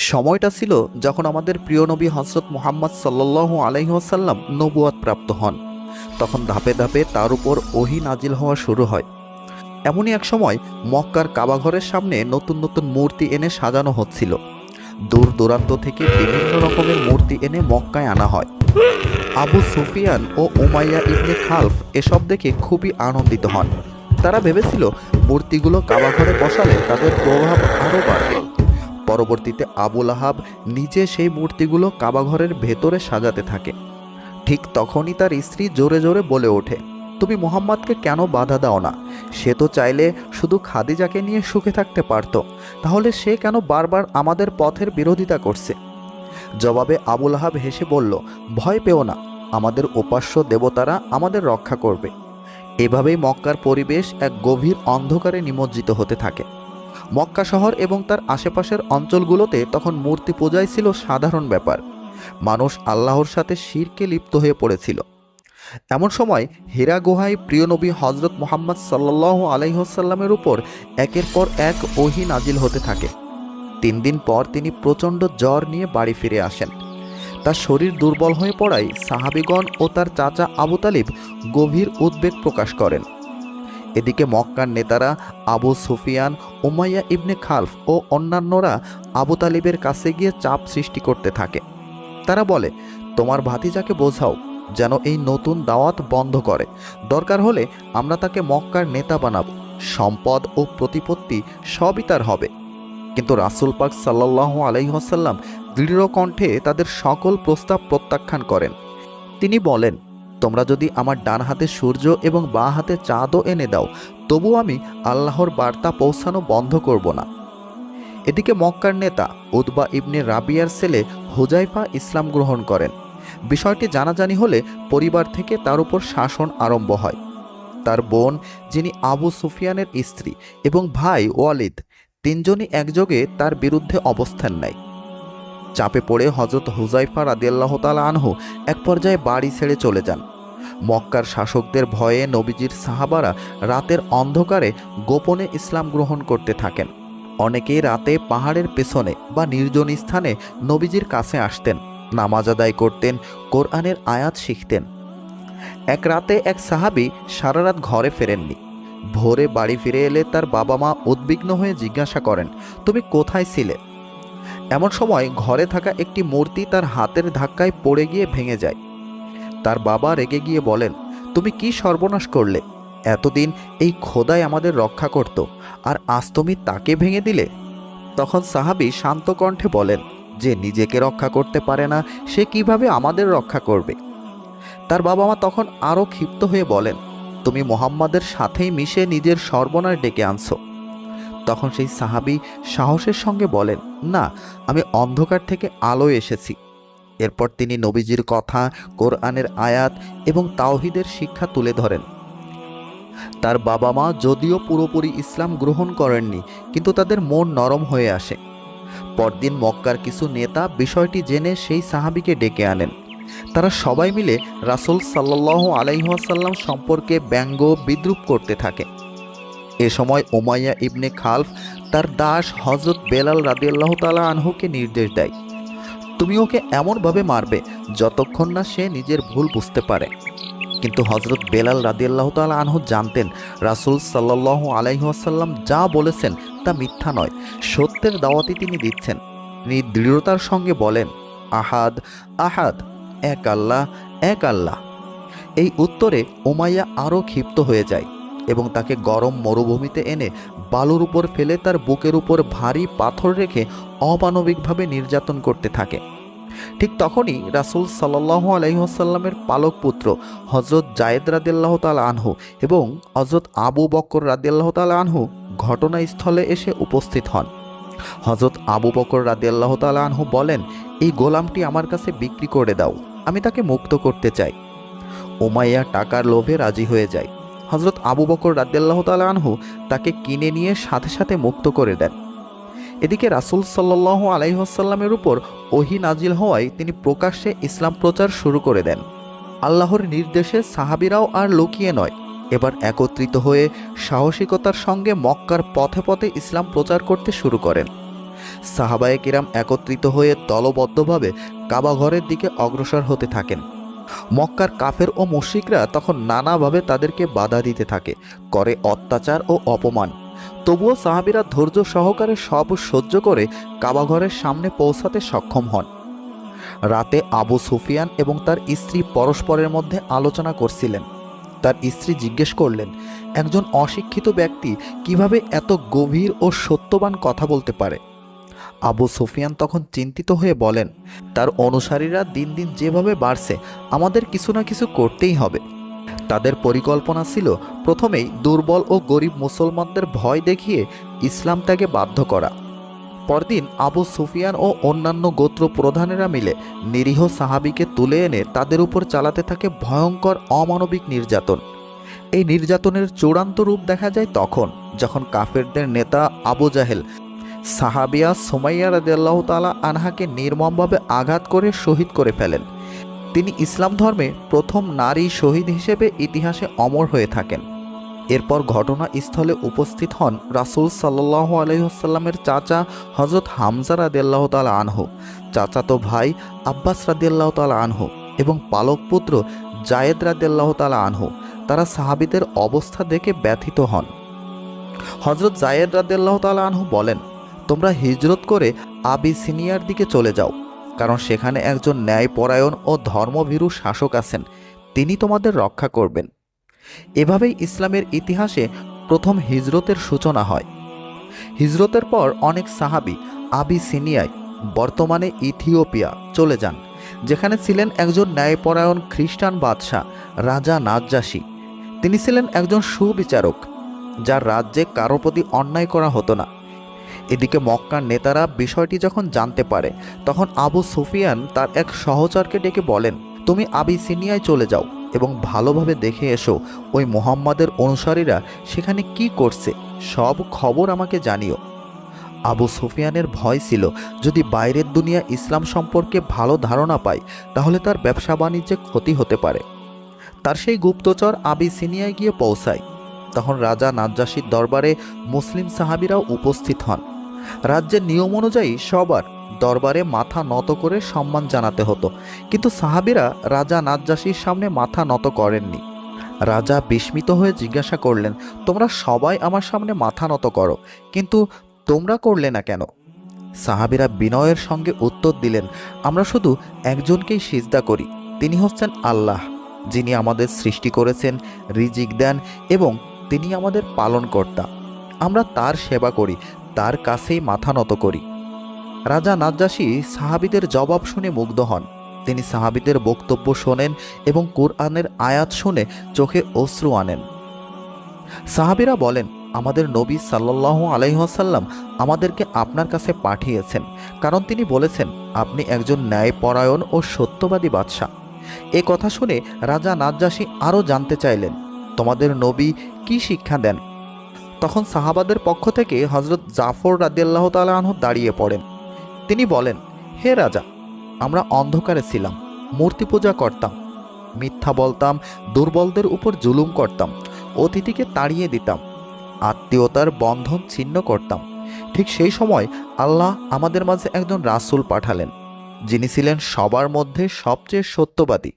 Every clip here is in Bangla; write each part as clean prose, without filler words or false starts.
সময়টা ছিল যখন আমাদের প্রিয় নবী হযরত মুহাম্মদ সাল্লাল্লাহু আলাইহি ওয়াসাল্লাম নবুয়ত প্রাপ্ত হন। তখন ধাপে ধাপে তার উপর ওহী নাজিল হওয়া শুরু হয়। এমনই এক সময় মক্কার কাবাঘরের সামনে নতুন নতুন মূর্তি এনে সাজানো হচ্ছিল। দূর দূরান্ত থেকে বিভিন্ন রকমের মূর্তি এনে মক্কায় আনা হয়। আবু সুফিয়ান ও উমাইয়া ইবনে খালফ এসব দেখে খুবই আনন্দিত হন। তারা ভেবেছিল মূর্তিগুলো কাবাঘরে বসালে তাদের প্রভাব আরও বাড়বে। পরবর্তীতে আবুল আহাব নিজে সেই মূর্তিগুলো কাবাঘরের ভেতরে সাজাতে থাকে। ঠিক তখনই তার স্ত্রী জোরে জোরে বলে ওঠে, তুমি মুহাম্মদকে কেন বাধা দাও না? সে তো চাইলে শুধু খাদিজাকে নিয়ে সুখে থাকতে পারত, তাহলে সে কেন বারবার আমাদের পথের বিরোধিতা করছে? জবাবে আবুল আহাব হেসে বলল, ভয় পেও না, আমাদের উপাস্য দেবতারা আমাদের রক্ষা করবে। এভাবেই মক্কার পরিবেশ এক গভীর অন্ধকারে নিমজ্জিত হতে থাকে। মক্কা শহর এবং তার আশেপাশের অঞ্চলগুলোতে তখন মূর্তি পূজাই ছিল সাধারণ ব্যাপার। মানুষ আল্লাহর সাথে শিরকে লিপ্ত হয়ে পড়েছিল। এমন সময় হীরা গুহায় প্রিয় নবী হযরত মুহাম্মদ সাল্লাল্লাহু আলাইহি ওয়াসাল্লামের উপর একের পর এক ওহী নাজিল হতে থাকে। 3 দিন পর তিনি প্রচণ্ড জ্বর নিয়ে বাড়ি ফিরে আসেন। তার শরীর দুর্বল হয়ে পড়ায় সাহাবীগণ ও তার চাচা আবু তালিব গভীর উদ্বেগ প্রকাশ করেন। এদিকে মক্কার নেতারা আবু সুফিয়ান, উমাইয়া ইবনে খালফ ও অন্যান্যরা আবু তালিবের কাছে গিয়ে চাপ সৃষ্টি করতে থাকে। তারা বলে, তোমার ভাতিজাকে বোঝাও যেন এই নতুন দাওয়াত বন্ধ করে। দরকার হলে আমরা তাকে মক্কার নেতা বানাবো, সম্পদ ও প্রতিপত্তি সবই তার হবে। কিন্তু রাসূল পাক সাল্লাল্লাহু আলাইহি ওয়াসাল্লাম দৃঢ় কণ্ঠে তাদের সকল প্রস্তাব প্রত্যাখ্যান করেন। তিনি বলেন, তোমরা যদি আমার ডান হাতে সূর্য এবং বাঁ হাতে চাঁদও এনে দাও, তবু আমি আল্লাহর বার্তা পৌঁছানো বন্ধ করব না। এদিকে মক্কার নেতা উতবা ইবনে রাবিয়ার ছেলে হুজাইফা ইসলাম গ্রহণ করেন। বিষয়টি জানাজানি হলে পরিবার থেকে তার উপর শাসন আরম্ভ হয়। তার বোন, যিনি আবু সুফিয়ানের স্ত্রী, এবং ভাই ওয়ালিদ, তিনজনই একযোগে তার বিরুদ্ধে অবস্থান নেয়। চাপে পড়ে হযরত হুজাইফা রাদিয়াল্লাহু তাআলা আনহু এক পর্যায়ে বাড়ি ছেড়ে চলে যান। মক্কার শাসকদের ভয়ে নবীজির সাহাবারা রাতের অন্ধকারে গোপনে ইসলাম গ্রহণ করতে থাকেন। অনেকেই রাতে পাহাড়ের পেছনে বা নির্জন স্থানে নবীজির কাছে আসতেন, নামাজ আদায় করতেন, কোরআনের আয়াত শিখতেন। এক রাতে এক সাহাবী সারা রাত ঘরে ফেরেননি। ভোরে বাড়ি ফিরে এলে তার বাবা মা উদ্বিগ্ন হয়ে জিজ্ঞাসা করেন, তুমি কোথায় ছিলে? এমন সময় ঘরে থাকা একটি মূর্তি তার হাতের ধাক্কায় পড়ে গিয়ে ভেঙে যায়। তার বাবা রেগে গিয়ে বলেন, তুমি কি সর্বনাশ করলে? এতদিন এই খোদাই আমাদের রক্ষা করত, আর আজ তুমি তাকে ভেঙে দিলে? তখন সাহাবী শান্ত কণ্ঠে বলেন, যে নিজেকে রক্ষা করতে পারে না, সে কিভাবে আমাদের রক্ষা করবে? তার বাবা মা তখন আরও ক্ষিপ্ত হয়ে বলেন, তুমি মুহাম্মাদের সাথেই মিশে নিজের সর্বনাশ ডেকে আনছো। তখন সেই সাহাবী সাহসের সঙ্গে বলেন, না, আমি অন্ধকার থেকে আলোয় এসেছি। এরপর তিনি নবীজির কথা, কোরআনের আয়াত এবং তাওহীদের শিক্ষা তুলে ধরেন। তার বাবা মা যদিও পুরোপুরি ইসলাম গ্রহণ করেননি, কিন্তু তাদের মন নরম হয়ে আসে। পরদিন মক্কার কিছু নেতা বিষয়টি জেনে সেই সাহাবীকে ডেকে আনেন। তারা সবাই মিলে রাসূল সাল্লাল্লাহু আলাইহি ওয়াসাল্লাম সম্পর্কে ব্যঙ্গ বিদ্রূপ করতে থাকে। এ সময় উমাইয়া ইবনে খালফ তার দাস হযরত বেলাল রাদিয়াল্লাহু তাআলা আনহুকে নির্দেশ দেয়, তুমি ওকে এমনভাবে মারবে যতক্ষণ না সে নিজের ভুল বুঝতে পারে। কিন্তু হযরত বেলাল রাদিয়াল্লাহু তাআলা আনহু জানতেন রাসূল সাল্লাল্লাহু আলাইহি ওয়াসাল্লাম যা বলেছেন তা মিথ্যা নয়, সত্যের দাওয়াতই তিনি দিচ্ছেন। তিনি দৃঢ়তার সঙ্গে বলেন, আহাদ আহাদ, এক আল্লাহ, এক আল্লাহ। এই উত্তরে উমাইয়া আরও ক্ষিপ্ত হয়ে যায় এবং তাকে গরম মরুভূমিতে এনে বালুর উপর ফেলে তার বুকের উপর ভারী পাথর রেখে অমানবিকভাবে নির্যাতন করতে থাকে। ঠিক তখনই রাসূল সাল্লাল্লাহু আলাইহি ওয়াসাল্লামের পালক পুত্র হযরত যায়েদ রাদিয়াল্লাহু তাআলা আনহু এবং হযরত আবু বকর রাদিয়াল্লাহু তাআলা আনহু ঘটনাস্থলে এসে উপস্থিত হন। হযরত আবু বকর রাদিয়াল্লাহু তাআলা আনহু বলেন, এই গোলামটি আমার কাছে বিক্রি করে দাও, আমি তাকে মুক্ত করতে চাই। উমাইয়া টাকার লোভে রাজি হয়ে যায়। হযরত আবু বকর রাদিয়াল্লাহু তাআলা আনহু তাকে কিনে নিয়ে সাথে সাথে মুক্ত করে দেন। এদিকে রাসূল সাল্লাল্লাহু আলাইহি ওয়াসাল্লামের উপর ওহী নাজিল হওয়ায় তিনি প্রকাশ্যে ইসলাম প্রচার শুরু করে দেন। আল্লাহর নির্দেশে সাহাবীরাও আর লুকিয়ে নয়, এবার একত্রিত হয়ে সাহসিকতার সঙ্গে মক্কার পথে পথে ইসলাম প্রচার করতে শুরু করেন। সাহাবায়ে কিরাম একত্রিত হয়ে দলবদ্ধভাবে কাবা ঘরের দিকে অগ্রসর হতে থাকেন। মক্কার কাফের ও মুশরিকরা তখন নানাভাবে তাদেরকে বাধা দিতে থাকে, করে অত্যাচার ও অপমান। তবুও সাহাবীরা ধৈর্য সহকারে সব সহ্য করে কাবা ঘরের সামনে পৌঁছাতে সক্ষম হন। রাতে আবু সুফিয়ান এবং তার স্ত্রী পরস্পরের মধ্যে আলোচনা করছিলেন। তার স্ত্রী জিজ্ঞেস করলেন, একজন অশিক্ষিত ব্যক্তি কিভাবে এত গভীর ও সত্যবান কথা বলতে পারে? আবু সুফিয়ান তখন চিন্তিত হয়ে বলেন, তার অনুসারীরা দিন দিন যেভাবে বাড়ছে, আমাদের কিছু না কিছু করতেই হবে। তাদের পরিকল্পনা ছিল প্রথমেই দুর্বল ও গরিব মুসলমানদের ভয় দেখিয়ে ইসলাম ত্যাগে বাধ্য করা। পরদিন আবু সুফিয়ান ও অন্যান্য গোত্র প্রধানেরা মিলে নিরীহ সাহাবীকে তুলে এনে তাদের উপর চালাতে থাকে ভয়ঙ্কর অমানবিক নির্যাতন। এই নির্যাতনের চূড়ান্ত রূপ দেখা যায় তখন, যখন কাফেরদের নেতা আবু জাহেল সাহাবিয়া সুমাইয়া রাদিয়াল্লাহু তাআলা আনহাকে নির্মমভাবে আঘাত করে শহীদ করে ফেলেন। তিনি ইসলাম ধর্মে প্রথম নারী শহীদ হিসেবে ইতিহাসে অমর হয়ে থাকেন। এরপর ঘটনাস্থলে উপস্থিত হন রাসূল সাল্লাল্লাহু আলাইহি ওয়াসাল্লামের চাচা হযরত হামজা রাদিয়াল্লাহু তাআলা আনহু, চাচাতো ভাই আব্বাস রাদিয়াল্লাহু তাআলা আনহু এবং পালক পুত্র জায়েদ রাদিয়াল্লাহু তাআলা আনহু। তারা সাহাবীদের অবস্থা দেখে ব্যথিত হন। হযরত জায়েদ রাদিয়াল্লাহু তাআলা আনহু বলেন, তোমরা হিজরত করে আবিসিনিয়ার দিকে চলে যাও, কারণ সেখানে একজন ন্যায়পরায়ণ ও ধর্মভীরু শাসক আছেন, তিনি তোমাদের রক্ষা করবেন। এভাবেই ইসলামের ইতিহাসে প্রথম হিজরতের সূচনা হয়। হিজরতের পর অনেক সাহাবী আবিসিনিয়ায়, বর্তমানে ইথিওপিয়া চলে যান, যেখানে ছিলেন একজন ন্যায়পরায়ণ খ্রিস্টান বাদশাহ রাজা নাজ্জাশী। তিনি ছিলেন একজন সুবিচারক, যার রাজ্যে কারো প্রতি অন্যায় করা হতো না। এদিকে মক্কার নেতারা বিষয়টি যখন জানতে পারে, তখন আবু সুফিয়ান তার এক সহচরকে ডেকে বলেন, তুমি আবিসিনিয়ায় চলে যাও এবং ভালোভাবে দেখে এসো ওই মুহাম্মাদের অনুসারীরা সেখানে কি করছে, সব খবর আমাকে জানিও। আবু সুফিয়ানের ভয় ছিল, যদি বাইরের দুনিয়া ইসলাম সম্পর্কে ভালো ধারণা পায়, তাহলে তার ব্যবসা বাণিজ্যে ক্ষতি হতে পারে। তার সেই গুপ্তচর আবিসিনিয়ায় গিয়ে পৌঁছায়। তখন রাজা নাজ্জাশীর দরবারে মুসলিম সাহাবীরাও উপস্থিত হন। রাজ্যের নিয়ম অনুযায়ী সবার দরবারে মাথা নত করে সম্মান জানাতে হতো, কিন্তু সাহাবীরা রাজা নাজ্জাশীর সামনে মাথা নত করেননি। রাজা বিস্মিত হয়ে জিজ্ঞাসা করলেন, তোমরা সবাই আমার সামনে মাথা নত করো, কিন্তু তোমরা করলে না কেন? সাহাবীরা বিনয়ের সঙ্গে উত্তর দিলেন, আমরা শুধু একজনকেই সিজদা করি, তিনি হচ্ছেন আল্লাহ, যিনি আমাদের সৃষ্টি করেছেন, রিজিক দেন এবং তিনি আমাদের পালনকর্তা। আমরা তার সেবা করি, তার কাছেই মাথা নত করি। রাজা নাজ্জাশী সাহাবীদের জবাব শুনে মুগ্ধ হন। তিনি সাহাবীদের বক্তব্য শোনেন এবং কুরআনের আয়াত শুনে চোখে অশ্রু আনেন। সাহাবীরা বলেন, আমাদের নবী সাল্লাল্লাহু আলাইহি ওয়াসাল্লাম আমাদেরকে আপনার কাছে পাঠিয়েছেন, কারণ তিনি বলেছেন আপনি একজন ন্যায়পরায়ণ ও সত্যবাদী বাদশাহ। এ কথা শুনে রাজা নাজ্জাশী আরও জানতে চাইলেন, তোমাদের নবী কি শিক্ষা দেন? তখন সাহাবাদের পক্ষ থেকে হযরত জাফর রাদিয়াল্লাহু তাআলা আনহু দাঁড়িয়ে পড়েন। তিনি বলেন, হে রাজা, আমরা অন্ধকারে ছিলাম, মূর্তি পূজা করতাম, মিথ্যা বলতাম, দুর্বলদের উপর জুলুম করতাম, অতিথিকে তাড়িয়ে দিতাম, আত্মীয়তার বন্ধন ছিন্ন করতাম। ঠিক সেই সময় আল্লাহ আমাদের মাঝে একজন রাসূল পাঠালেন, যিনি ছিলেন সবার মধ্যে সবচেয়ে সত্যবাদী,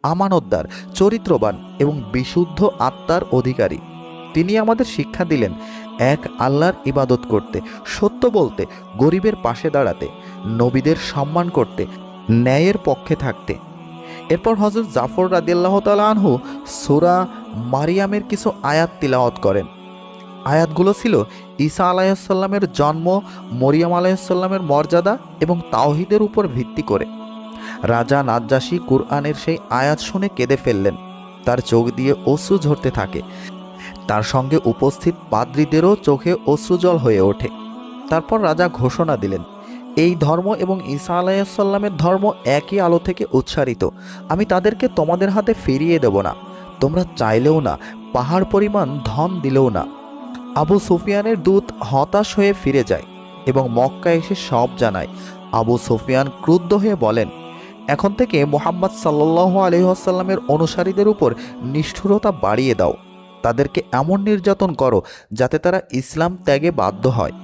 আমানতদার, চরিত্রবান এবং বিশুদ্ধ আত্মার অধিকারী। তিনি আমাদের শিক্ষা দিলেন এক আল্লাহর ইবাদত করতে, সত্য বলতে, গরিবের পাশে দাঁড়াতে, নবীদের সম্মান করতে, ন্যায়ের পক্ষে থাকতে। এরপর হযরত জাফর রাদিয়াল্লাহু তাআলা আনহু সূরা মারিয়ামের কিছু আয়াত তিলাওয়াত করেন। আয়াতগুলো ছিল ঈসা আলাইহিসসালামের জন্ম, মরিয়ম আলাইহিসসালামের মর্যাদা এবং তাওহীদের উপর ভিত্তি করে। রাজা নাজ্জাশী কুরআনের সেই আয়াত শুনে কেঁদে ফেললেন। তার চোখ দিয়ে অশ্রু ঝরতে থাকে। তার সঙ্গে উপস্থিত পাদ্রীদেরও চোখে অশ্রুজল হয়ে ওঠে। তারপর রাজা ঘোষণা দিলেন, এই ধর্ম এবং ঈসা আলাইহিসসালামের ধর্ম একই আলো থেকে উৎসারিত। আমি তাদেরকে তোমাদের হাতে ফিরিয়ে দেব না, তোমরা চাইলেও না, পাহাড় পরিমাণ ধন দিলেও না। আবু সুফিয়ানের দূত হতাশ হয়ে ফিরে যায় এবং মক্কা এসে সব জানায়। আবু সুফিয়ান ক্রুদ্ধ হয়ে বলেন, এখন থেকে মুহাম্মদ সাল্লাল্লাহু আলাইহি ওয়াসাল্লামের অনুসারীদের উপর নিষ্ঠুরতা বাড়িয়ে দাও, তাদেরকে এমন নির্যাতন করো যাতে তারা ইসলাম ত্যাগে বাধ্য হয়।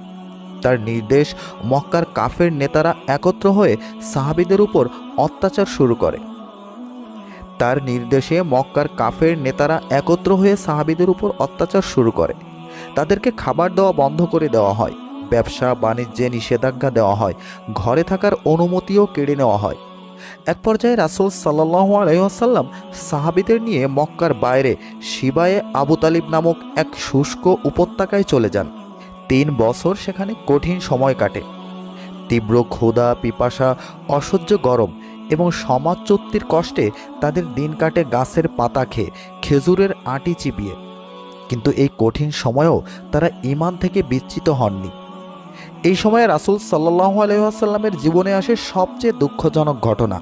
তার নির্দেশ মক্কার কাফের নেতারা একত্র হয়ে সাহাবীদের উপর অত্যাচার শুরু করে। তার নির্দেশে মক্কার কাফের নেতারা একত্র হয়ে সাহাবীদের উপর অত্যাচার শুরু করে। তাদেরকে খাবার দেওয়া বন্ধ করে দেওয়া হয়, ব্যবসা বাণিজ্যে নিষেধাজ্ঞা দেওয়া হয়, ঘরে থাকার অনুমতিও কেড়ে নেওয়া হয়। এক পর্যায়ে রাসূল সাল্লাল্লাহু আলাইহি ওয়াসাল্লাম সাহাবীদের নিয়ে মক্কার বাইরে শিবায়ে আবু তালিব নামক এক শুষ্ক উপত্যকায় চলে যান। 3 বছর সেখানে কঠিন সময় কাটে। তীব্র ক্ষুধা, পিপাসা, অসহ্য গরম এবং সমাজচ্যুতির কষ্টে তাদের দিন কাটে গাছের পাতা খেয়ে, খেজুরের আঁটি চিবিয়ে। কিন্তু এই কঠিন সময়েও তারা ঈমান থেকে বিচ্যুত হননি। এই সময়ে রাসূল সাল্লাল্লাহু আলাইহি ওয়াসাল্লামের জীবনে আসে সবচেয়ে দুঃখজনক ঘটনা।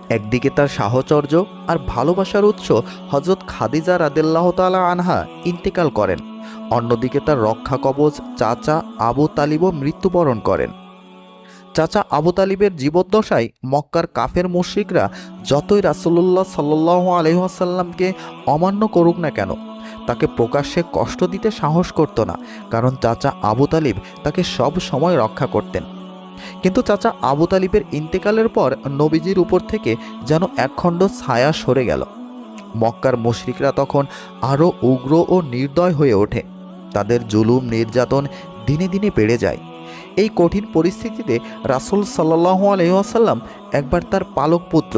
একদিকে তার সাহচর্য আর ভালোবাসার উৎস হযরত খাদিজা রাদিয়াল্লাহু তাআলা আনহা ইন্তেকাল করেন। অন্যদিকে তার রক্ষা কবচ চাচা আবু তালিবও মৃত্যুবরণ করেন। চাচা আবু তালিবের জীবদ্দশায় মক্কার কাফের মুশরিকরা যতই রাসূলুল্লাহ সাল্লাল্লাহু আলাইহি ওয়াসাল্লামকে অমান্য করুক না কেন, তাকে প্রকাশ্যে কষ্ট দিতে সাহস করত না, কারণ চাচা আবু তালিব তাকে সব সময় রক্ষা করতেন। কিন্তু চাচা আবু তালিবের ইন্তেকালের পর নবীজির উপর থেকে যেন একখণ্ড ছায়া সরে গেল। মক্কার মুশরিকরা তখন আরও উগ্র ও নির্দয় হয়ে ওঠে। তাদের জুলুম নির্যাতন দিনে দিনে বেড়ে যায়। এই কঠিন পরিস্থিতিতে রাসূল সাল্লাল্লাহু আলাইহি ওয়াসাল্লাম একবার তার পালক পুত্র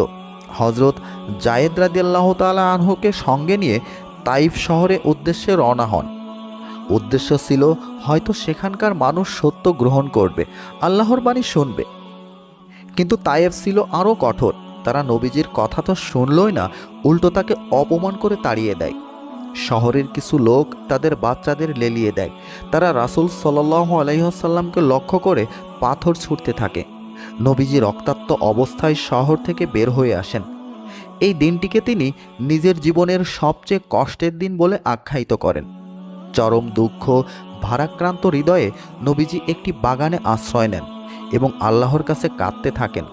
হযরত যায়েদ রাদিয়াল্লাহু তাআলা আনহুকে সঙ্গে নিয়ে তাইফ শহরে উদ্দেশ্যে রওনা হন। উদ্দেশ্য ছিল হয়তো সেখানকার মানুষ সত্য গ্রহণ করবে, আল্লাহর বাণী শুনবে। কিন্তু তায়েফ ছিল আরও কঠোর। তারা নবীজির কথা তো শুনলই না, উল্টো তাকে অপমান করে তাড়িয়ে দেয়। শহরের কিছু লোক তাদের বাচ্চাদের লেলিয়ে দেয়। তারা রাসূল সাল্লাল্লাহু আলাইহি ওয়াসাল্লামকে লক্ষ্য করে পাথর ছুঁড়তে থাকে। নবীজি রক্তাক্ত অবস্থায় শহর থেকে বের হয়ে আসেন। এই দিনটিকে তিনি নিজের জীবনের সবচেয়ে কষ্টের দিন বলে আখ্যায়িত করেন। চরম দুঃখ ভারাক্রান্ত হৃদয়ে নবীজি একটি বাগানে আশ্রয় নেন এবং আল্লাহর কাছে কাঁদতে থাকেন।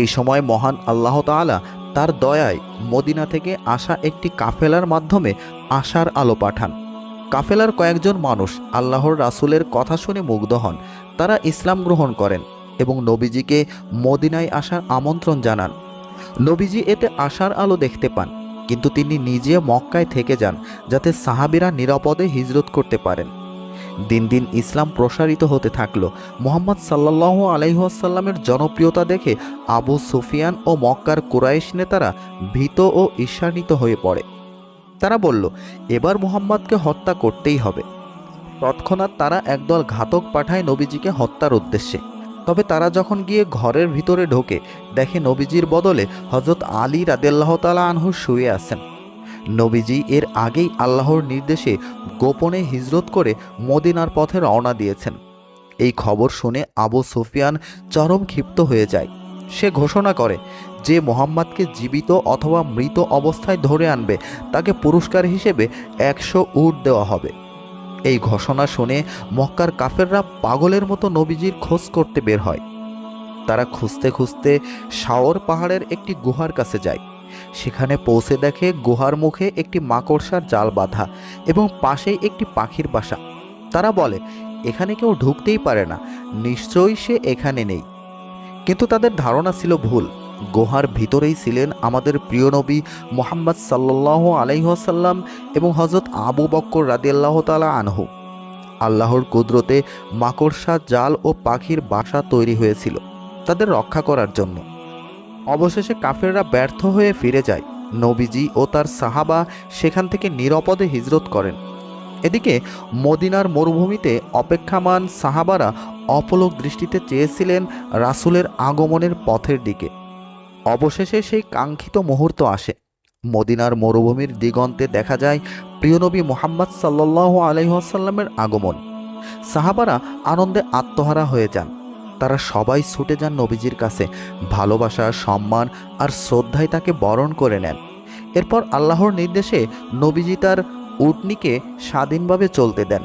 এই সময় মহান আল্লাহ তাআলা তার দয়ায় মদিনা থেকে আসা একটি কাফেলার মাধ্যমে আশার আলো পাঠান। কাফেলার কয়েকজন মানুষ আল্লাহর রাসূলের কথা শুনে মুগ্ধ হন। তারা ইসলাম গ্রহণ করেন এবং নবীজিকে মদিনায় আসার আমন্ত্রণ জানান। নবীজি এতে আশার আলো দেখতে পান, কিন্তু তিনি নিজে মক্কায় থেকে যান যাতে সাহাবীরা নিরাপদে হিজরত করতে পারেন। দিন দিন ইসলাম প্রসারিত হতে থাকলো। মুহাম্মদ সাল্লাল্লাহু আলাইহি ওয়াসাল্লামের জনপ্রিয়তা দেখে আবু সুফিয়ান ও মক্কার কুরাইশ নেতারা ভীত ও ঈর্ষান্বিত হয়ে পড়ে। তারা বলল, এবার মুহাম্মদকে হত্যা করতেই হবে। তৎক্ষণাৎ তারা একদল ঘাতক পাঠায় নবীজিকে হত্যার উদ্দেশ্যে। তবে তারা যখন গিয়ে ঘরের ভিতরে ঢোকে, দেখে নবীজির বদলে হযরত আলী রাদিয়াল্লাহু তাআলা আনহু শুয়ে আছেন। নবীজি এর আগেই আল্লাহর নির্দেশে গোপনে হিজরত করে মদিনার পথে রওনা দিয়েছেন। এই খবর শুনে আবু সুফিয়ান চরম ক্ষিপ্ত হয়ে যায়। সে ঘোষণা করে যে মুহাম্মদকে জীবিত অথবা মৃত অবস্থায় ধরে আনবে তাকে পুরস্কার হিসেবে 100 উট দেওয়া হবে। এই ঘোষণা শুনে মক্কার কাফেররা পাগলের মতো নবীজির খোঁজ করতে বের হয়। তারা খুঁজতে খুঁজতে শাওর পাহাড়ের একটি গুহার কাছে যায়। সেখানে পৌঁছে দেখে গুহার মুখে একটি মাকড়সার জাল বাঁধা এবং পাশেই একটি পাখির বাসা। তারা বলে, এখানে কেউ ঢুকতেই পারে না, নিশ্চয়ই সে এখানে নেই। কিন্তু তাদের ধারণা ছিল ভুল। গুহার ভিতরেই ছিলেন আমাদের প্রিয় নবী মুহাম্মদ সাল্লাল্লাহু আলাইহি ওয়াসাল্লাম এবং হযরত আবু বকর রাদিয়াল্লাহু তাআলা আনহু। আল্লাহর কুদরতে মাকড়সা জাল ও পাখির বাসা তৈরি হয়েছিল তাদের রক্ষা করার জন্য। অবশেষে কাফেররা ব্যর্থ হয়ে ফিরে যায়। নবীজি ও তার সাহাবা সেখান থেকে নিরাপদে হিজরত করেন। এদিকে মদিনার মরুভূমিতে অপেক্ষামান সাহাবারা অপলক দৃষ্টিতে চেয়েছিলেন রাসূলের আগমনের পথের দিকে। অবশেষে সেই কাঙ্ক্ষিত মুহূর্ত আসে। মদিনার মরুভূমির দিগন্তে দেখা যায় প্রিয়নবী মুহাম্মদ সাল্লাল্লাহু আলাইহি ওয়াসাল্লামের আগমন। সাহাবারা আনন্দে আত্মহারা হয়ে যান। তারা সবাই ছুটে যান নবীজির কাছে, ভালোবাসা, সম্মান আর শ্রদ্ধায় তাকে বরণ করে নেন। এরপর আল্লাহর নির্দেশে নবীজি তার উটনিকে স্বাধীনভাবে চলতে দেন,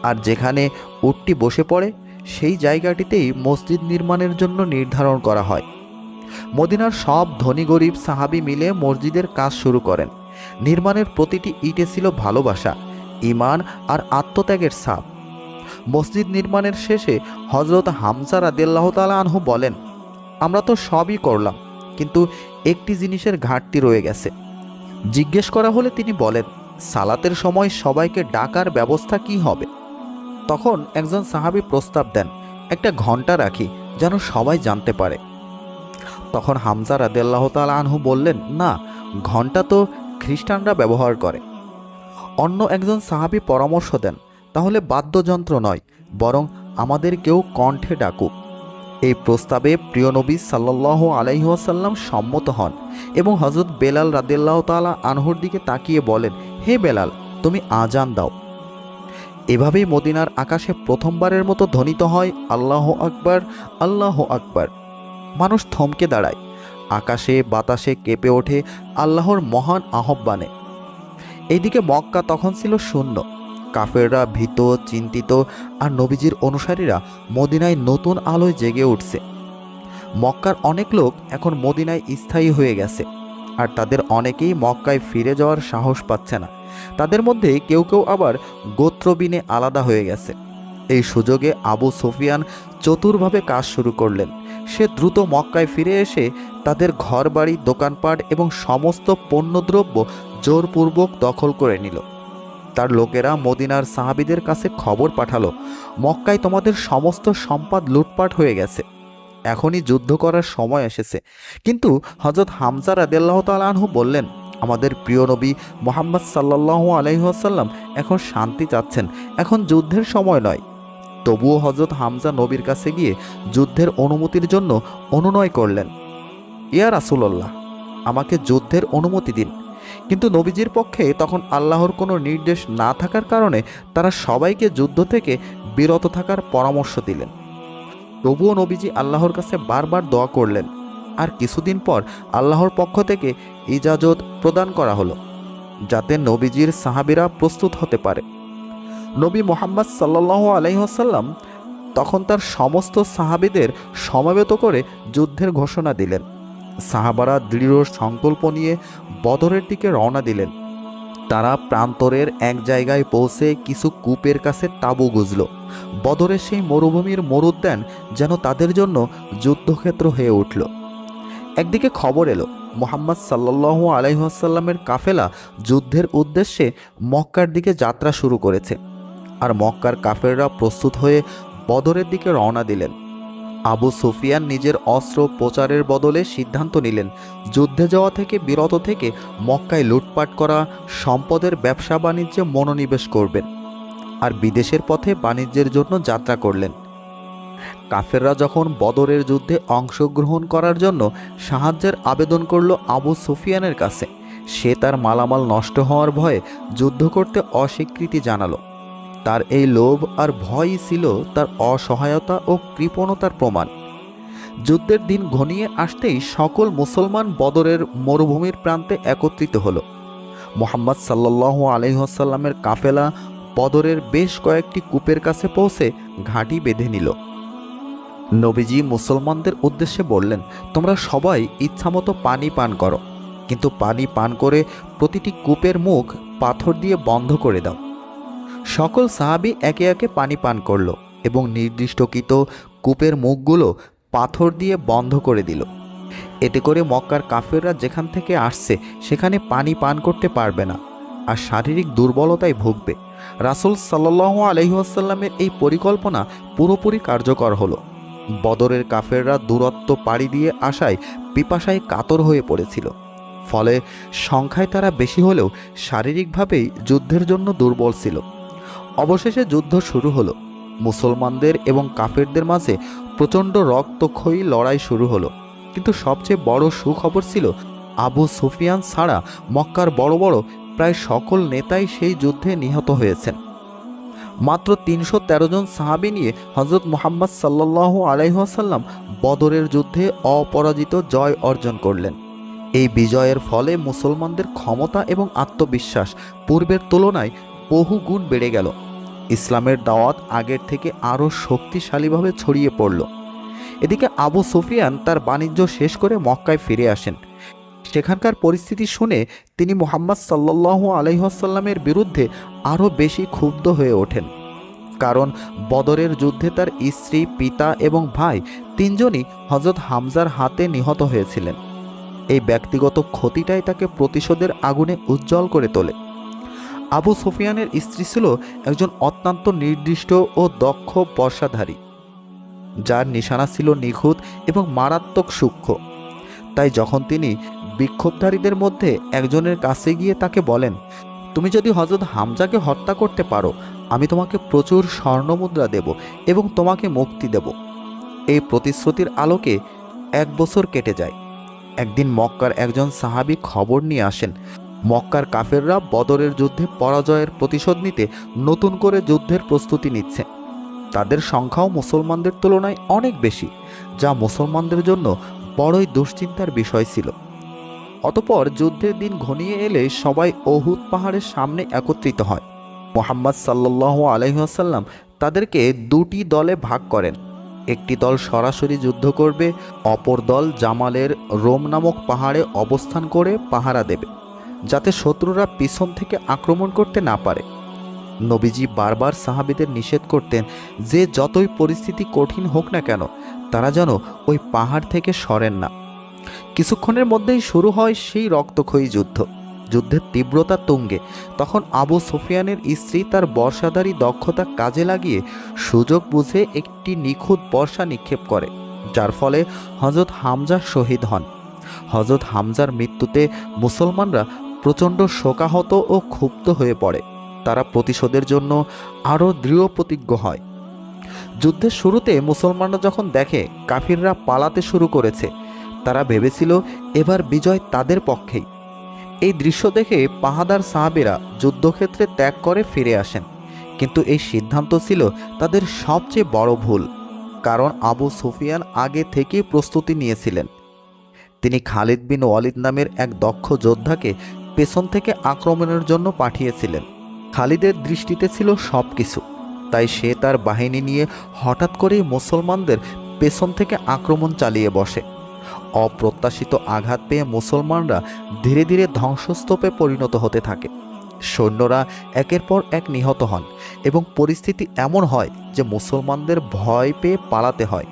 আর যেখানে উটটি বসে পড়ে সেই জায়গাটিতেই মসজিদ নির্মাণের জন্য নির্ধারণ করা হয়। মদিনার সব ধনী গরিব সাহাবী মিলে মসজিদের কাজ শুরু করেন। নির্মাণের প্রতিটি ইটে ছিল ভালোবাসা, ঈমান আর আত্মত্যাগের ছাপ। মসজিদ নির্মাণের শেষে হযরত হামজা রাদিয়াল্লাহু তাআলা আনহু বলেন, আমরা তো সবই করলাম, কিন্তু একটি জিনিসের ঘাটতি রয়ে গেছে। জিজ্ঞেস করা হলে তিনি বলেন, সালাতের সময় সবাইকে ডাকার ব্যবস্থা কি হবে? তখন একজন সাহাবী প্রস্তাব দেন, একটা ঘন্টা রাখি, যেন সবাই জানতে পারে। তখন হামজা রাদিয়াল্লাহু তাআলা আনহু বললেন, না, ঘন্টা তো খ্রিস্টানরা ব্যবহার করে। অন্য একজন সাহাবী পরামর্শ দেন, তাহলে বাদ্যযন্ত্র নয়, বরং আমাদের কেউ কণ্ঠে ডাকুক। এই প্রস্তাবে প্রিয় নবী সাল্লাল্লাহু আলাইহি ওয়াসাল্লাম সম্মত হন এবং হযরত বেলাল রাদিয়াল্লাহু তাআলা আনহুর দিকে তাকিয়ে বলেন, হে বেলাল, তুমি আজান দাও। এভাবেই মদিনার আকাশে প্রথমবারের মতো ধ্বনিত হয় আল্লাহু আকবার, আল্লাহু আকবার। মানুষ থমকে দাঁড়ায়, আকাশে বাতাসে কেঁপে ওঠে আল্লাহর মহান আহ্বানে। এইদিকে মক্কা তখন ছিল শূন্য। কাফেররা ভীত, চিন্তিত, আর নবীজির অনুসারীরা মদিনায় নতুন আলোয় জেগে উঠছে। মক্কার অনেক লোক এখন মদিনায় স্থায়ী হয়ে গেছে, আর তাদের অনেকেই মক্কায় ফিরে যাওয়ার সাহস পাচ্ছে না। তাদের মধ্যে কেউ কেউ আবার গোত্রবিনে আলাদা হয়ে গেছে। এই সুযোগে আবু সুফিয়ান চতুরভাবে কাজ শুরু করলেন। সে দ্রুত মক্কায় ফিরে এসে তাদের ঘরবাড়ি, দোকানপাট এবং সমস্ত পণ্যদ্রব্য জোরপূর্বক দখল করে নিল। তার লোকেরা মদিনার সাহাবীদের কাছে খবর পাঠালো, মক্কায় তোমাদের সমস্ত সম্পদ লুটপাট হয়ে গেছে, এখনই যুদ্ধ করার সময় এসেছে। কিন্তু হযরত হামজা রাদিয়াল্লাহু তাআলা আনহু বললেন, আমাদের প্রিয় নবী মুহাম্মদ সাল্লাল্লাহু আলাইহি ওয়াসাল্লাম এখন শান্তি চাচ্ছেন, এখন যুদ্ধের সময় নয়। তবুও হযরত হামজা নবীর কাছে গিয়ে যুদ্ধের অনুমতির জন্য অনুনয় করলেন, ইয়া রাসূলুল্লাহ, আমাকে যুদ্ধের অনুমতি দিন। কিন্তু নবীজির পক্ষে তখন আল্লাহর কোনো নির্দেশ না থাকার কারণে তারা সবাইকে যুদ্ধ থেকে বিরত থাকার পরামর্শ দিলেন। তবুও নবীজি আল্লাহর কাছে বারবার দোয়া করলেন, আর কিছুদিন পর আল্লাহর পক্ষ থেকে ইজাজত প্রদান করা হলো, যাতে নবীজির সাহাবীরা প্রস্তুত হতে পারে। নবী মুহাম্মদ সাল্লাল্লাহু আলাইহি ওয়াসাল্লাম তখন তার সমস্ত সাহাবীদের সমবেত করে যুদ্ধের ঘোষণা দিলেন। সাহাবারা দৃঢ় সংকল্প নিয়ে বদরের দিকে রওনা দিলেন। তারা প্রান্তরের এক জায়গায় পৌঁছে কিছু কূপের কাছে তাঁবু গুজল। বদরের সেই মরুভূমির মরুদ্যান যেন তাদের জন্য যুদ্ধক্ষেত্র হয়ে উঠল। একদিকে খবর এলো, মুহাম্মদ সাল্লাল্লাহু আলাইহি ওয়াসাল্লামের কাফেলা যুদ্ধের উদ্দেশ্যে মক্কার দিকে যাত্রা শুরু করেছে, আর মক্কার কাফেররা প্রস্তুত হয়ে বদরের দিকে রওনা দিলেন। আবু সুফিয়ান নিজের অস্ত্র প্রচারের বদলে সিদ্ধান্ত নিলেন, যুদ্ধে যাওয়া থেকে বিরত থেকে মক্কায় লুটপাট করা, সম্পদের ব্যবসা বাণিজ্যে মনোনিবেশ করবেন, আর বিদেশের পথে বাণিজ্যের জন্য যাত্রা করলেন। কাফেররা যখন বদরের যুদ্ধে অংশগ্রহণ করার জন্য সাহায্যের আবেদন করল আবু সুফিয়ানের কাছে, সে তার মালামাল নষ্ট হওয়ার ভয়ে যুদ্ধ করতে অস্বীকৃতি জানালো। তার এই লোভ আর ভয়ই ছিল তার অসহায়তা ও কৃপণতার প্রমাণ। যুদ্ধের দিন ঘনিয়ে আসতেই সকল মুসলমান বদরের মরুভূমির প্রান্তে একত্রিত হলো। মুহাম্মদ সাল্লাল্লাহু আলাইহি ওয়াসাল্লামের কাফেলা বদরের বেশ কয়েকটি কূপের কাছে পৌঁছে ঘাঁটি বেঁধে নিল। নবীজি মুসলমানদের উদ্দেশ্যে বললেন, তোমরা সবাই ইচ্ছামতো পানি পান করো, কিন্তু পানি পান করে প্রতিটি কূপের মুখ পাথর দিয়ে বন্ধ করে দাও। সকল সাহাবী একে একে পানি পান করল এবং নির্দিষ্টকৃত কূপের মুখগুলো পাথর দিয়ে বন্ধ করে দিল। এতে করে মক্কার কাফেররা যেখান থেকে আসছে সেখানে পানি পান করতে পারবে না, আর শারীরিক দুর্বলতায় ভুগবে। রাসূল সাল্লাল্লাহু আলাইহি ওয়াসাল্লামের এই পরিকল্পনা পুরোপুরি কার্যকর হলো। বদরের কাফেররা দূরত্ব পাড়ি দিয়ে আসায় পিপাসায় কাতর হয়ে পড়েছিল। ফলে সংখ্যায় তারা বেশি হলেও শারীরিকভাবেই যুদ্ধের জন্য দুর্বল ছিল। অবশেষে যুদ্ধ শুরু হলো। মুসলমানদের এবং কাফেরদের মাঝে প্রচণ্ড রক্তক্ষয়ী লড়াই শুরু হলো। কিন্তু সবচেয়ে বড় সুখবর ছিল, আবু সুফিয়ান ছাড়া মক্কার বড় বড় প্রায় সকল নেতাই সেই যুদ্ধে নিহত হয়েছেন। মাত্র ৩১৩ জন সাহাবী নিয়ে হযরত মুহাম্মদ সাল্লাল্লাহু আলাইহি ওয়াসাল্লাম বদরের যুদ্ধে অপরাজিত জয় অর্জন করলেন। এই বিজয়ের ফলে মুসলমানদের ক্ষমতা এবং আত্মবিশ্বাস পূর্বের তুলনায় বহু গুণ বেড়ে গেল। ইসলামের দাওয়াত আগের থেকে আরও শক্তিশালীভাবে ছড়িয়ে পড়ল। এদিকে আবু সুফিয়ান তার বাণিজ্য শেষ করে মক্কায় ফিরে আসেন। সেখানকার পরিস্থিতি শুনে তিনি মুহাম্মদ সাল্লাল্লাহু আলাইহি ওয়াসাল্লামের বিরুদ্ধে আরও বেশি ক্ষুব্ধ হয়ে ওঠেন। কারণ বদরের যুদ্ধে তার স্ত্রী, পিতা এবং ভাই তিনজনই হযরত হামজার হাতে নিহত হয়েছিলেন। এই ব্যক্তিগত ক্ষতিটাই তাকে প্রতিশোধের আগুনে উজ্জ্বল করে তোলে। আবু সুফিয়ানের স্ত্রী ছিল একজন অত্যন্ত নির্দিষ্ট ও দক্ষ বর্শাধারী, যার নিশানা ছিল নিখুঁত এবং মারাত্মক সূক্ষ্ম। তাই যখন তিনি বিক্ষোভকারীদের মধ্যে একজনের কাছে গিয়ে তাকে বলেন, তুমি যদি হযরত হামজাকে হত্যা করতে পারো, আমি তোমাকে প্রচুর স্বর্ণমুদ্রা দেব এবং তোমাকে মুক্তি দেব। এই প্রতিশ্রুতির আলোকে 1 বছর কেটে যায়। একদিন মক্কার একজন সাহাবী খবর নিয়ে আসেন, মক্কার কাফেররা বদরের যুদ্ধে পরাজয়ের প্রতিশোধ নিতে নতুন করে যুদ্ধের প্রস্তুতি নিচ্ছে। তাদের সংখ্যাও মুসলমানদের তুলনায় অনেক বেশি, যা মুসলমানদের জন্য বড়ই দুশ্চিন্তার বিষয় ছিল। অতঃপর যুদ্ধের দিন ঘনিয়ে এলে সবাই উহুদ পাহাড়ের সামনে একত্রিত হয়। মুহাম্মদ সাল্লাল্লাহু আলাইহি ওয়াসাল্লাম তাদেরকে 2টি দলে ভাগ করেন। একটি দল সরাসরি যুদ্ধ করবে, অপর দল জামালের রোম নামক পাহাড়ে অবস্থান করে পাহারা দেবে, যাতে শত্রুরা পিছন থেকে আক্রমণ করতে না পারে। নবীজি বারবার সাহাবীদের নিষেধ করতেন যে যতই পরিস্থিতি কঠিন হোক না কেন, তারা যেন ওই পাহাড় থেকে সরেন না। কিছুক্ষণের মধ্যেই শুরু হয় সেই রক্তক্ষয়ী যুদ্ধ। যুদ্ধের তীব্রতা তুঙ্গে। তখন আবু সুফিয়ানের স্ত্রী তার বর্শাধারী দক্ষতা কাজে লাগিয়ে সুযোগ বুঝে একটি নিখুঁত বর্শা নিক্ষেপ করে, যার ফলে হযরত হামজা শহীদ হন। হযরত হামজার মৃত্যুতে মুসলমানরা প্রচণ্ড শোকাহত ও ক্ষুব্ধ হয়ে পড়ে। তারা প্রতিশোধের জন্য আরও দৃঢ় প্রতিজ্ঞ হয়। যুদ্ধের শুরুতে মুসলমানরা যখন দেখে কাফিররা পালাতে শুরু করেছে, তারা ভেবেছিল এবার বিজয় তাদের পক্ষেই। এই দৃশ্য দেখে পাহাদার সাহাবীরা যুদ্ধক্ষেত্রে ত্যাগ করে ফিরে আসেন। কিন্তু এই সিদ্ধান্ত ছিল তাদের সবচেয়ে বড় ভুল, কারণ আবু সুফিয়ান আগে থেকেই প্রস্তুতি নিয়েছিলেন। তিনি খালিদ বিন ওয়ালিদ নামের এক দক্ষ যোদ্ধাকে পেছন থেকে আক্রমণের জন্য পাঠিয়েছিলেন। খালিদের দৃষ্টিতে ছিল সব কিছু, তাই সে তার বাহিনী নিয়ে হঠাৎ করেই মুসলমানদের পেছন থেকে আক্রমণ চালিয়ে বসে। অপ্রত্যাশিত আঘাত পেয়ে মুসলমানরা ধীরে ধীরে ধ্বংসস্তূপে পরিণত হতে থাকে। সৈন্যরা একের পর এক নিহত হন এবং পরিস্থিতি এমন হয় যে মুসলমানদের ভয় পেয়ে পালাতে হয়।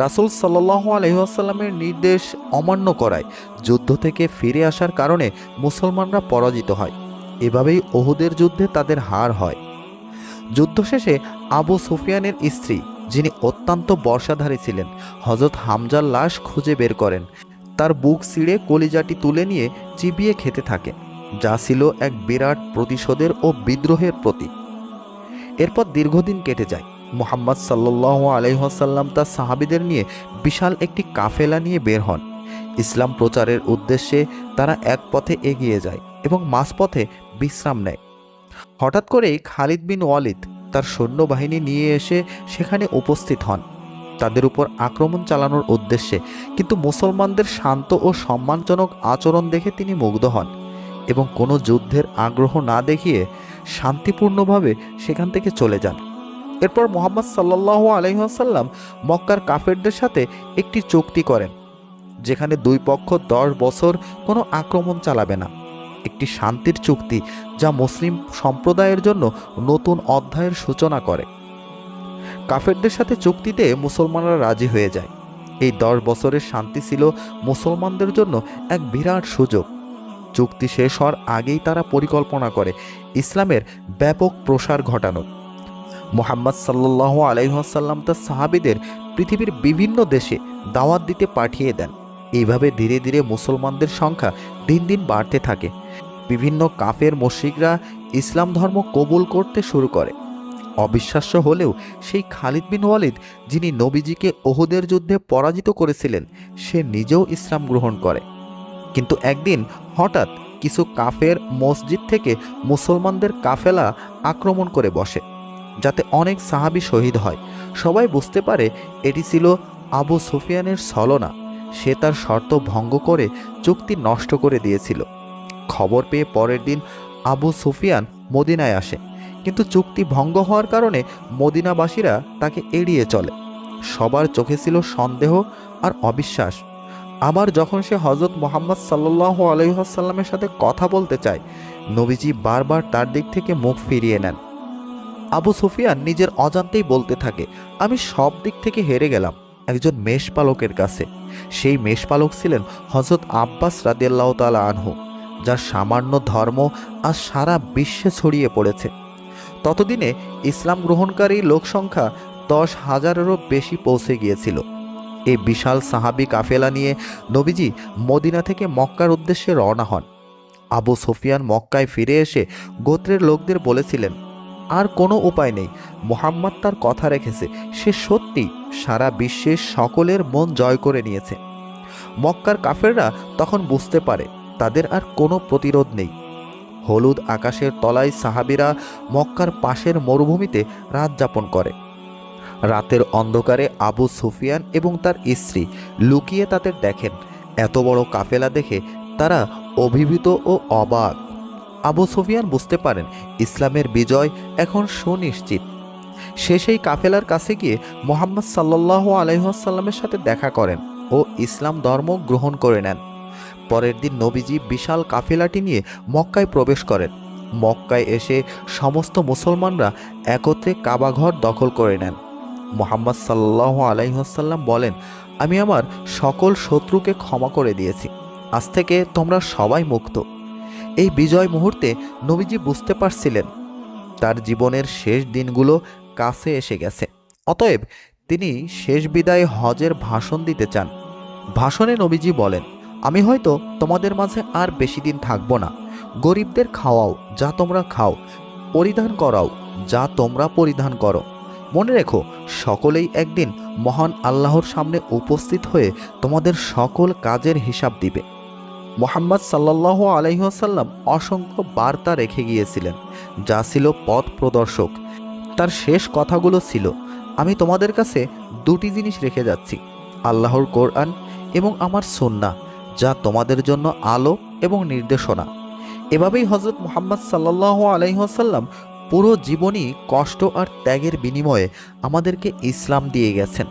রাসূল সাল্লাল্লাহু আলাইহি ওয়াসাল্লামের নির্দেশ অমান্য করায় যুদ্ধ থেকে ফিরে আসার কারণে মুসলমানরা পরাজিত হয়। এভাবেই উহুদের যুদ্ধে তাদের হার হয়। যুদ্ধ শেষে আবু সুফিয়ানের স্ত্রী, যিনি অত্যন্ত বর্শাধারী ছিলেন, হযরত হামজার লাশ খুঁজে বের করেন। তার বুক ছিঁড়ে কলিজাটি তুলে নিয়ে চিবিয়ে খেতে থাকে, যা ছিল এক বিরাট প্রতিশোধের ও বিদ্রোহের প্রতীক। এরপর দীর্ঘদিন কেটে যায়। মুহাম্মদ সাল্লাল্লাহু আলাইহি ওয়াসাল্লাম তার সাহাবীদের নিয়ে বিশাল একটি কাফেলা নিয়ে বের হন। ইসলাম প্রচারের উদ্দেশ্যে তারা এক পথে এগিয়ে যায় এবং মাঝপথে বিশ্রাম নেয়। হঠাৎ করেই খালিদ বিন ওয়ালিদ তার সৈন্যবাহিনী নিয়ে এসে সেখানে উপস্থিত হন তাদের উপর আক্রমণ চালানোর উদ্দেশ্যে। কিন্তু মুসলমানদের শান্ত ও সম্মানজনক আচরণ দেখে তিনি মুগ্ধ হন এবং কোনো যুদ্ধের আগ্রহ না দেখিয়ে শান্তিপূর্ণভাবে সেখান থেকে চলে যান। এরপর মুহাম্মদ সাল্লাল্লাহু আলাইহি ওয়াসাল্লাম মক্কার কাফেরদের সাথে একটি চুক্তি করেন, যেখানে দুই পক্ষ 10 বছর কোনো আক্রমণ চালাবে না। একটি শান্তির চুক্তি যা মুসলিম সম্প্রদায়ের জন্য নতুন অধ্যায়ের সূচনা করে। কাফেরদের সাথে চুক্তিতে মুসলমানরা রাজি হয়ে যায়। এই 10 বছরের শান্তি ছিল মুসলমানদের জন্য এক বিরাট সুযোগ। চুক্তি শেষ হওয়ার আগেই তারা পরিকল্পনা করে ইসলামের ব্যাপক প্রসার ঘটানোর। মুহাম্মদ সাল্লাল্লাহু আলাইহি ওয়াসাল্লাম তার সাহাবীদের পৃথিবীর বিভিন্ন দেশে দাওয়াত দিতে পাঠিয়ে দেন। এইভাবে ধীরে ধীরে মুসলমানদের সংখ্যা দিন দিন বাড়তে থাকে। বিভিন্ন কাফের মুশরিকরা ইসলাম ধর্ম কবুল করতে শুরু করে। অবিশ্বাস্য হলেও সেই খালিদ বিন ওয়ালিদ, যিনি নবীজিকে উহুদের যুদ্ধে পরাজিত করেছিলেন, সে নিজেও ইসলাম গ্রহণ করে। কিন্তু একদিন হঠাৎ কিছু কাফের মসজিদ থেকে মুসলমানদের কাফেলা আক্রমণ করে বসে, যাতে অনেক সাহাবী শহীদ হয়। সবাই বুঝতে পারে এটি ছিল আবু সুফিয়ানের ছলনা। সে তার শর্ত ভঙ্গ করে চুক্তি নষ্ট করে দিয়েছিল। খবর পেয়ে পরের দিন আবু সুফিয়ান মদিনায় আসে, কিন্তু চুক্তি ভঙ্গ হওয়ার কারণে মদিনাবাসীরা তাকে এড়িয়ে চলে। সবার চোখে ছিল সন্দেহ আর অবিশ্বাস। আবার যখন সে হযরত মুহাম্মদ সাল্লাল্লাহু আলাইহি ওয়াসাল্লামের সাথে কথা বলতে চায়, নবীজি বারবার তার দিক থেকে মুখ ফিরিয়ে নেন। আবু সুফিয়ান নিজের অজান্তেই বলতে থাকে, আমি সব দিক থেকে হেরে গেলাম একজন মেষপালকের কাছে। সেই মেষপালক ছিলেন হযরত আব্বাস রাদিয়াল্লাহু তাআলা আনহু, যার সামান্য ধর্ম আজ সারা বিশ্বে ছড়িয়ে পড়েছে। ততদিনে ইসলাম গ্রহণকারী লোকসংখ্যা 10,000-এরও বেশি পৌঁছে গিয়েছিল। এই বিশাল সাহাবী কাফেলা নিয়ে নবীজি মদিনা থেকে মক্কার উদ্দেশ্যে রওনা হন। আবু সুফিয়ান মক্কায় ফিরে এসে গোত্রের লোকদের বলেছিলেন, আর কোনো উপায় নেই, মুহাম্মদ তার কথা রেখেছে, সে সত্যি সারা বিশ্বের সকলের মন জয় করে নিয়েছে। মক্কার কাফেররা তখন বুঝতে পারে তাদের আর কোনো প্রতিরোধ নেই। হলুদ আকাশের তলায় সাহাবীরা মক্কার পাশের মরুভূমিতে রাত যাপন করে। রাতের অন্ধকারে আবু সুফিয়ান এবং তার স্ত্রী লুকিয়ে তাদের দেখেন। এত বড় কাফেলা দেখে তারা অভিভূত ও অবাক। আবু সুফিয়ান বুঝতে পারেন ইসলামের বিজয় এখন সুনিশ্চিত। সে সেই কাফেলার কাছে গিয়ে মুহাম্মদ সাল্লাল্লাহু আলাইহি ওয়াসাল্লামের সাথে দেখা করেন ও ইসলাম ধর্ম গ্রহণ করে নেন। পরের দিন নবীজি বিশাল কাফেলাটি নিয়ে মক্কায় প্রবেশ করেন। মক্কায় এসে সমস্ত মুসলমানরা একত্রে কাবাঘর দখল করে নেন। মুহাম্মদ সাল্লাল্লাহু আলাইহি ওয়াসাল্লাম বলেন, আমি আমার সকল শত্রুকে ক্ষমা করে দিয়েছি, আজ থেকে তোমরা সবাই মুক্ত। এই বিজয় মুহূর্তে নবীজি বুঝতে পারছিলেন তার জীবনের শেষ দিনগুলো কাছে এসে গেছে। অতএব তিনি শেষ বিদায় হজের ভাষণ দিতে চান। ভাষণে নবীজি বলেন, আমি হয়তো তোমাদের মাঝে আর বেশি দিন থাকবো না। গরিবদের খাওয়াও যা তোমরা খাও, পরিধান করাও যা তোমরা পরিধান করো। মনে রেখো, সকলেই একদিন মহান আল্লাহর সামনে উপস্থিত হয়ে তোমাদের সকল কাজের হিসাব দিবে। মুহাম্মদ সাল্লাল্লাহু আলাইহি ওয়াসাল্লাম অসংখ্য বার্তা রেখে গিয়েছিলেন, যা ছিল পথ প্রদর্শক। তার শেষ কথাগুলো ছিল, আমি তোমাদের কাছে দুটি জিনিস রেখে যাচ্ছি, আল্লাহর কোরআন এবং আমার সুন্নাহ, যা তোমাদের জন্য আলো এবং নির্দেশনা। এভাবেই হযরত মুহাম্মদ সাল্লাল্লাহু আলাইহি ওয়াসাল্লাম পুরো জীবনই কষ্ট আর ত্যাগের বিনিময়ে আমাদেরকে ইসলাম দিয়ে গেছেন।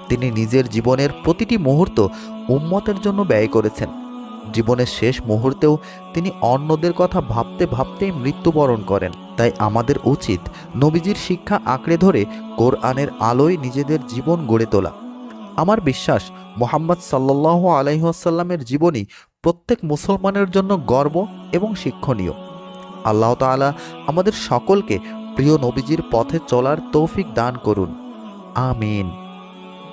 তিনি নিজের জীবনের প্রতিটি মুহূর্ত উম্মতের জন্য ব্যয় করেছেন। জীবনের শেষ মুহূর্তেও তিনি অন্যদের কথা ভাবতে ভাবতেই মৃত্যুবরণ করেন। তাই আমাদের উচিত নবীজির শিক্ষা আঁকড়ে ধরে কোরআনের আলোয় নিজেদের জীবন গড়ে তোলা। আমার বিশ্বাস মুহাম্মদ সাল্লাল্লাহু আলাইহি ওয়াসাল্লামের জীবনী প্রত্যেক মুসলমানের জন্য গর্ব এবং শিক্ষণীয়। আল্লাহ তাআলা আমাদের সকলকে প্রিয় নবীজির পথে চলার তৌফিক দান করুন। আমিন।